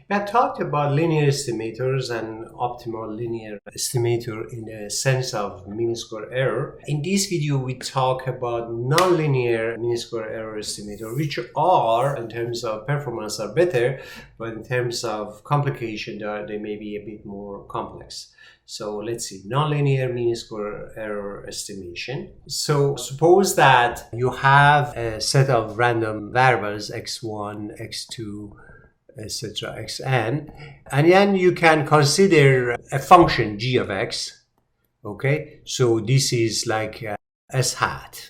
We have talked about linear estimators and optimal linear estimator in the sense of mean square error. In this video, we talk about nonlinear mean square error estimator, which are, in terms of performance, are better, but in terms of complication, they may be a bit more complex. So let's see, nonlinear mean square error estimation. So suppose that you have a set of random variables x1, x2, etc., xn, and then you can consider a function g of x. Okay, so this is like s hat.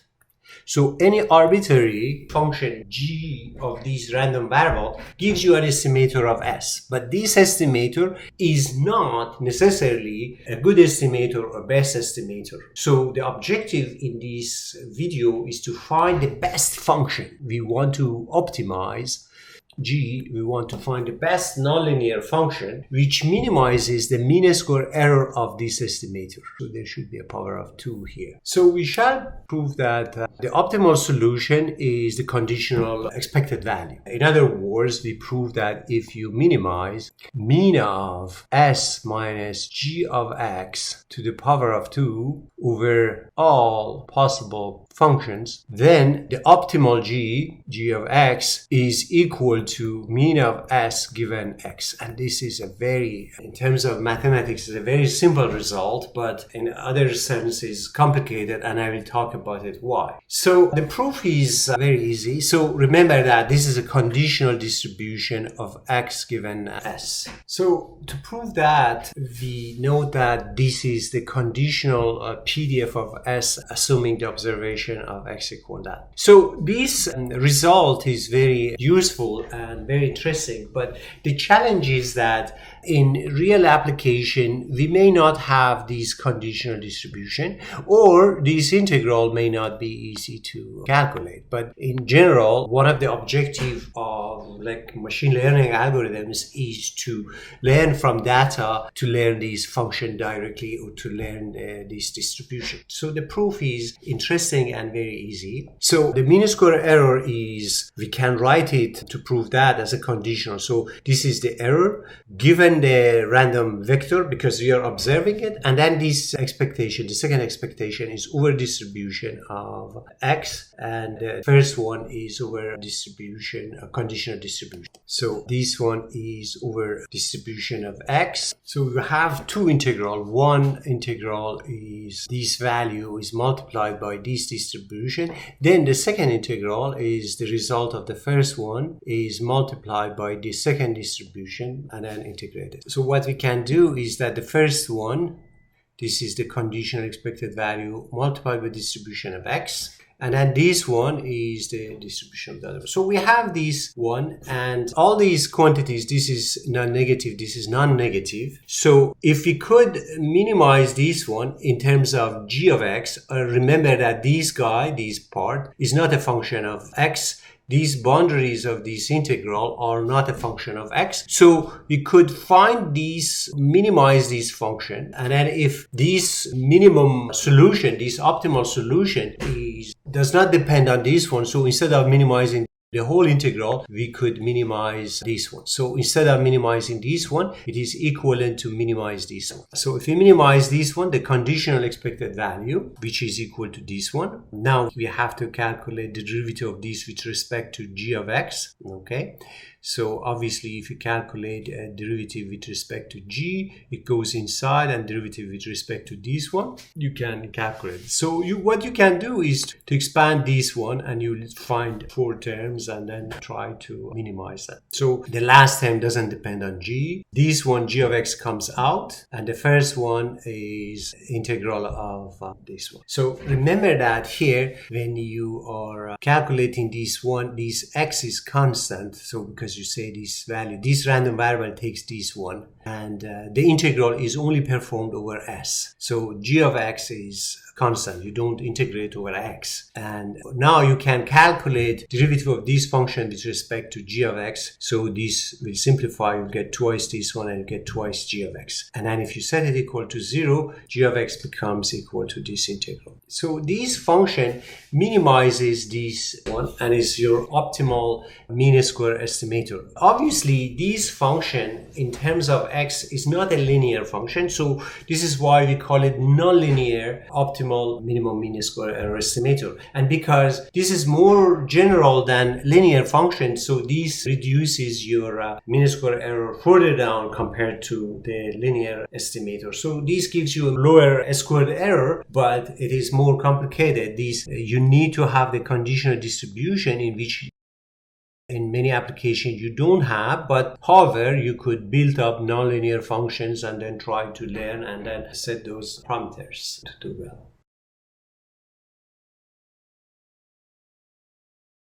So any arbitrary function g of these random variable gives you an estimator of s, but this estimator is not necessarily a good estimator or best estimator. So the objective in this video is to find the best function we want to optimize. G, we want to find the best nonlinear function which minimizes the mean square error of this estimator. So there should be a power of 2 here. So we shall prove that the optimal solution is the conditional expected value. In other words, we prove that if you minimize mean of s minus g of x to the power of 2 over all possible functions, then the optimal g of x, is equal to mean of s given x. And this is a very, in terms of mathematics, is a very simple result, but in other sense is complicated, and I will talk about it why. So the proof is very easy. So remember that this is a conditional distribution of x given s. So to prove that, we note that this is the conditional PDF of s assuming the observation of x equal that. So this result is very useful and very interesting, but the challenge is that in real application we may not have this conditional distribution, or this integral may not be easy to calculate. But in general, one of the objectives of like machine learning algorithms is to learn from data, to learn these function directly, or to learn this distribution. So the proof is interesting and very easy. So the mean square error is, we can write it to prove that as a conditional. So this is the error given the random vector because we are observing it, and then this expectation, the second expectation, is over distribution of x, and the first one is over distribution, a conditional distribution. So this one is over distribution of x. So we have two integral. One integral is this value is multiplied by this distribution. Then the second integral is the result of the first one is multiplied by the second distribution and then integrated. So what we can do is that the first one, this is the conditional expected value multiplied by distribution of x, and then this one is the distribution of the other. So we have this one, and all these quantities, this is non-negative, this is non-negative. So if we could minimize this one in terms of g of x, remember that this part is not a function of x. These boundaries of this integral are not a function of x. So we could find these, minimize this function, and then if this minimum solution, this optimal solution does not depend on this one, so instead of minimizing the whole integral, we could minimize this one. So instead of minimizing this one, it is equivalent to minimize this one. So if we minimize this one, the conditional expected value, which is equal to this one, now we have to calculate the derivative of this with respect to g of x. Okay, so obviously if you calculate a derivative with respect to g, it goes inside, and derivative with respect to this one, you can calculate. So what you can do is to expand this one, and you'll find 4 terms, and then try to minimize that. So the last term doesn't depend on g. This one, g of x, comes out, and the first one is integral of this one. So remember that here, when you are calculating this one, this x is constant. So because you say this value, this random variable takes this one, and the integral is only performed over s. So g of x is constant. You don't integrate over x. And now you can calculate derivative of this function with respect to g of x. So this will simplify. You get twice this one and you get twice g of x. And then if you set it equal to 0, g of x becomes equal to this integral. So this function minimizes this one and is your optimal mean square estimator. estimator. Obviously, this function in terms of x is not a linear function, so this is why we call it nonlinear optimal minimum mean square error estimator. And because this is more general than linear function, so this reduces your mean square error further down compared to the linear estimator. So this gives you a lower squared error, but it is more complicated. You need to have the conditional distribution, in which in many applications you don't have, but however you could build up nonlinear functions and then try to learn and then set those parameters to do well.